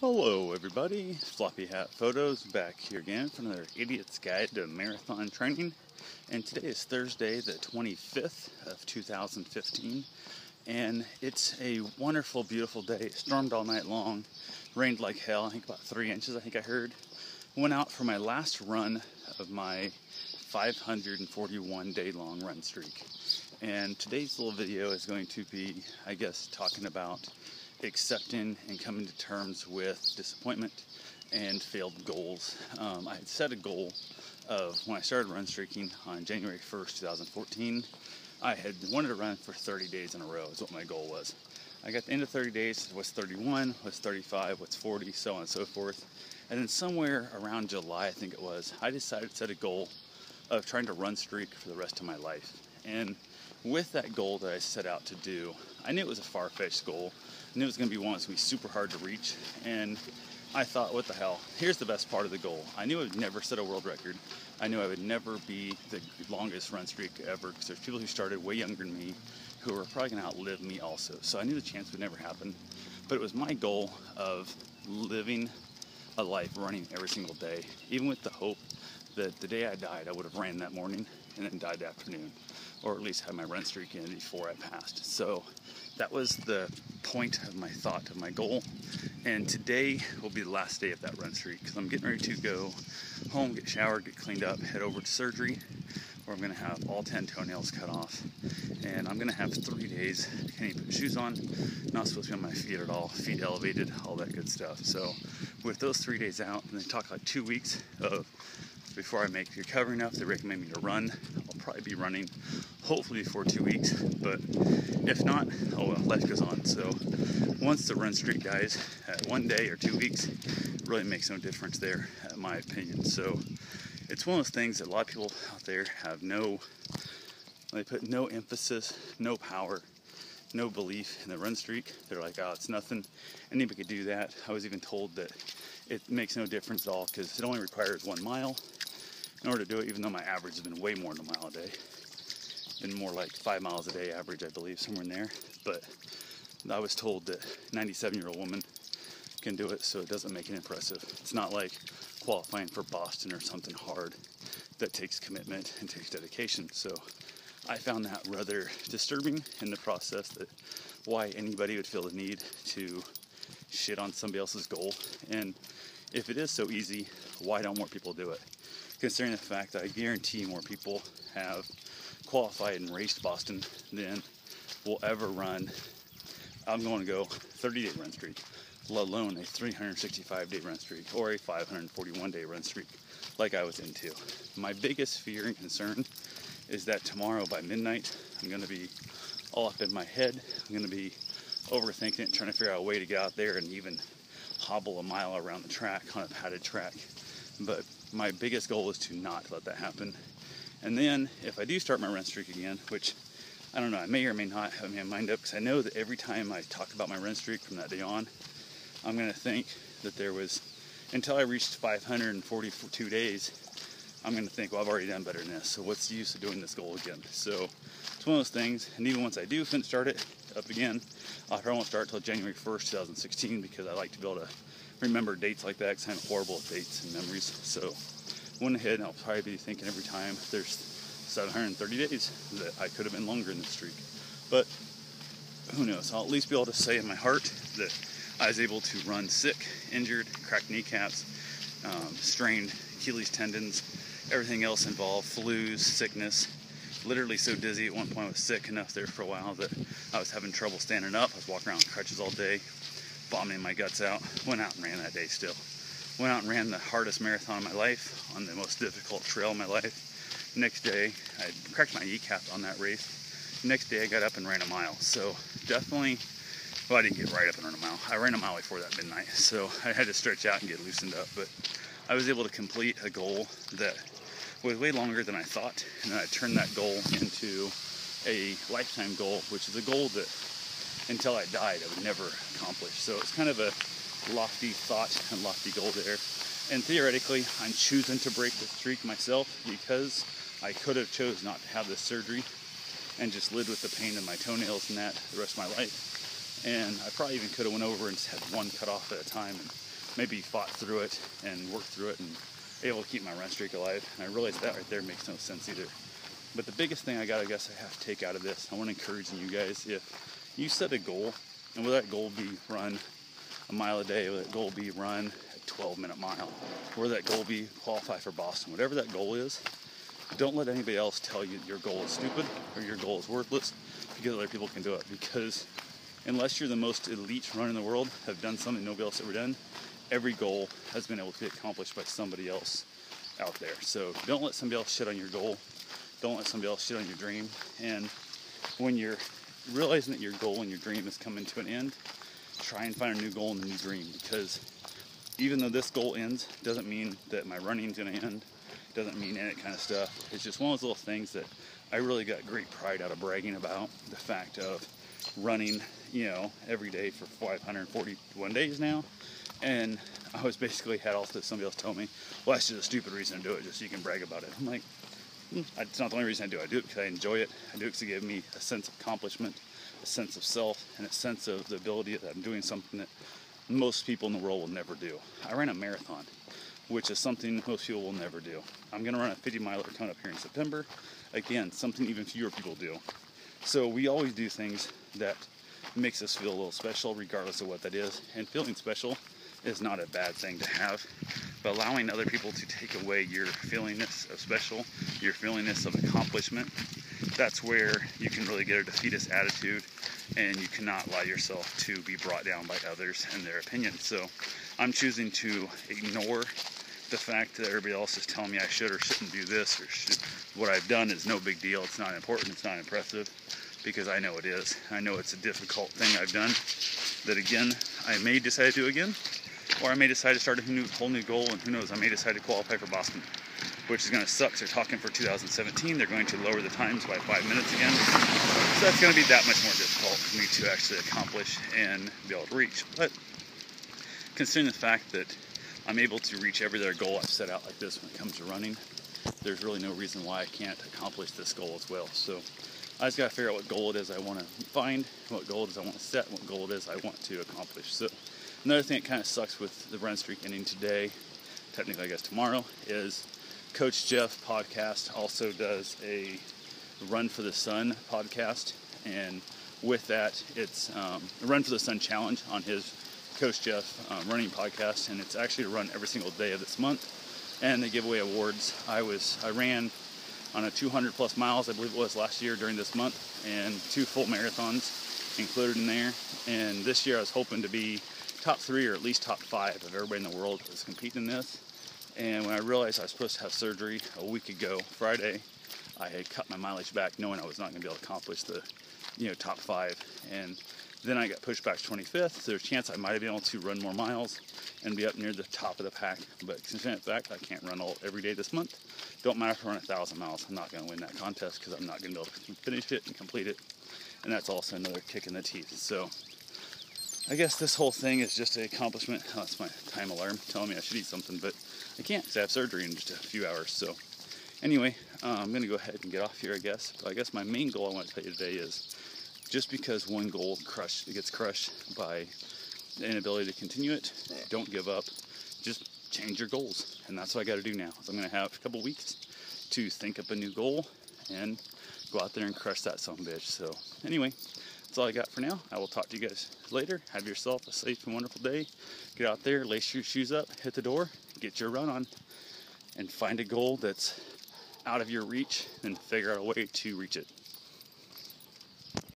Hello everybody, Floppy Hat Photos back here again for another Idiot's Guide to Marathon Training. And today is Thursday the 25th of 2015, and it's a wonderful, beautiful day. It stormed all night long, rained like hell, I think about 3 inches I heard. Went out for my last run of my 541 day long run streak. And today's little video is going to be, talking about accepting and coming to terms with disappointment and failed goals. I had set a goal of when I started run streaking on January 1st, 2014. I had wanted to run for 30 days in a row is what my goal was. I got the end of 30 days, what's 31, what's 35, what's 40, so on and so forth. And then somewhere around July, I think it was, I decided to set a goal of trying to run streak for the rest of my life. And with that goal that I set out to do, I knew it was a far-fetched goal. I knew it was going to be one that's going to be super hard to reach. And I thought, what the hell? Here's the best part of the goal. I knew I would never set a world record. I knew I would never be the longest run streak ever, because there's people who started way younger than me who were probably going to outlive me also. So I knew the chance would never happen. But it was my goal of living a life running every single day, even with the hope that the day I died, I would have ran that morning and then died that afternoon, or at least had my run streak in before I passed. So that was the point of my thought, of my goal. And today will be the last day of that run streak, because I'm getting ready to go home, get showered, get cleaned up, head over to surgery, where I'm going to have all 10 toenails cut off. And I'm going to have 3 days, can't even put shoes on, not supposed to be on my feet at all, feet elevated, all that good stuff. So with those 3 days out, and they talk like 2 weeks of before I make recovery enough, they recommend me to run. I'll probably be running hopefully for 2 weeks, but if not, oh well, life goes on. So once the run streak dies at 1 day or 2 weeks, it really makes no difference there, in my opinion. So it's one of those things that a lot of people out there have they put no emphasis, no power, no belief in the run streak. They're like, oh, it's nothing, anybody could do that. I was even told that it makes no difference at all, because it only requires 1 mile in order to do it, even though my average has been way more than a mile a day. Been more like 5 miles a day average, I believe, somewhere in there. But I was told that 97-year-old woman can do it, so it doesn't make it impressive. It's not like qualifying for Boston or something hard that takes commitment and takes dedication. So I found that rather disturbing in the process, that why anybody would feel the need to shit on somebody else's goal. And if it is so easy, why don't more people do it? Considering the fact that I guarantee more people have qualified and raced Boston than will ever run. I'm going to go 30-day run streak, let alone a 365-day run streak or a 541-day run streak like I was into. My biggest fear and concern is that tomorrow by midnight, I'm going to be all up in my head. I'm going to be overthinking it, trying to figure out a way to get out there and even hobble a mile around the track on a padded track. But my biggest goal is to not let that happen. And then if I do start my run streak again, which I don't know, I may or may not have my mind up, because I know that every time I talk about my run streak from that day on, I'm going to think that there was, until I reached 542 days, I'm going to think, well, I've already done better than this, so what's the use of doing this goal again? So it's one of those things, and even once I do start it up again, I probably won't start until January 1st, 2016, because I like to be able to remember dates like that, because I'm horrible at dates and memories. So went ahead, and I'll probably be thinking every time there's 730 days that I could have been longer in this streak. But who knows? I'll at least be able to say in my heart that I was able to run sick, injured, cracked kneecaps, strained Achilles tendons, everything else involved, flus, sickness. Literally so dizzy at one point, I was sick enough there for a while that I was having trouble standing up. I was walking around with crutches all day, vomiting my guts out. Went out and ran that day still. Went out and ran the hardest marathon of my life on the most difficult trail of my life. Next day, I cracked my kneecap on that race. Next day, I got up and ran a mile. So definitely, well, I didn't get right up and run a mile. I ran a mile before that midnight, so I had to stretch out and get loosened up. But I was able to complete a goal that was way longer than I thought, and I turned that goal into a lifetime goal, which is a goal that until I died I would never accomplish. So it's kind of a lofty thought and lofty goal there. And theoretically, I'm choosing to break the streak myself, because I could have chose not to have this surgery and just lived with the pain in my toenails and that the rest of my life. And I probably even could have went over and just had one cut off at a time and maybe fought through it and worked through it and able to keep my run streak alive. And I realized that right there makes no sense either. But the biggest thing I guess I have to take out of this, I want to encourage you guys, if you set a goal, and whether that goal be run a mile a day, whether that goal be run a 12-minute mile, whether that goal be qualify for Boston, whatever that goal is, don't let anybody else tell you your goal is stupid or your goal is worthless because other people can do it. Because unless you're the most elite runner in the world, have done something nobody else ever done, every goal has been able to be accomplished by somebody else out there. So don't let somebody else shit on your goal. Don't let somebody else shit on your dream. And when you're realizing that your goal and your dream is coming to an end, try and find a new goal and a new dream. Because even though this goal ends, doesn't mean that my running's going to end. Doesn't mean any kind of stuff. It's just one of those little things that I really got great pride out of bragging about. The fact of running, every day for 541 days now. And I was basically had also somebody else tell me, well, that's just a stupid reason to do it, just so you can brag about it. I'm like, it's not the only reason I do it. I do it because I enjoy it. I do it because it gives me a sense of accomplishment, a sense of self, and a sense of the ability that I'm doing something that most people in the world will never do. I ran a marathon, which is something most people will never do. I'm going to run a 50-miler coming up here in September. Again, something even fewer people do. So we always do things that makes us feel a little special, regardless of what that is. And feeling special is not a bad thing to have. But allowing other people to take away your feelingness of special, your feelingness of accomplishment, that's where you can really get a defeatist attitude, and you cannot allow yourself to be brought down by others and their opinions. So I'm choosing to ignore the fact that everybody else is telling me I should or shouldn't do this, or what I've done is no big deal, it's not important, it's not impressive, because I know it is. I know it's a difficult thing I've done that, again, I may decide to do again, or I may decide to start a whole new goal, and who knows, I may decide to qualify for Boston, which is going to suck. They're talking for 2017. They're going to lower the times by 5 minutes again. So that's going to be that much more difficult for me to actually accomplish and be able to reach. But considering the fact that I'm able to reach every other goal I've set out like this when it comes to running, there's really no reason why I can't accomplish this goal as well. So I just got to figure out what goal it is I want to find, what goal it is I want to set, what goal it is I want to accomplish. So another thing that kind of sucks with the run streak ending today, technically I guess tomorrow, is Coach Jeff podcast also does a Run for the Sun podcast, and with that it's a Run for the Sun challenge on his Coach Jeff running podcast, and it's actually a run every single day of this month, and they give away awards. I ran on a 200 plus miles, I believe it was, last year during this month, and 2 full marathons included in there. And this year I was hoping to be top 3 or at least top 5 of everybody in the world that was competing in this. And when I realized I was supposed to have surgery a week ago, Friday, I had cut my mileage back knowing I was not going to be able to accomplish the top 5. And then I got pushed back to 25th, so there's a chance I might have been able to run more miles and be up near the top of the pack. But considering the fact I can't run every day this month, don't matter if I run 1,000 miles, I'm not going to win that contest because I'm not going to be able to finish it and complete it. And that's also another kick in the teeth. So I guess this whole thing is just an accomplishment. Oh, that's my time alarm telling me I should eat something, but I can't because I have surgery in just a few hours. So anyway, I'm going to go ahead and get off here, I guess. But I guess my main goal I want to tell you today is, just because one goal gets crushed by the inability to continue it, don't give up. Just change your goals. And that's what I got to do now. So I'm going to have a couple weeks to think up a new goal and go out there and crush that son of a bitch. So anyway, that's all I got for now. I will talk to you guys later. Have yourself a safe and wonderful day. Get out there, lace your shoes up, hit the door, get your run on, and find a goal that's out of your reach and figure out a way to reach it.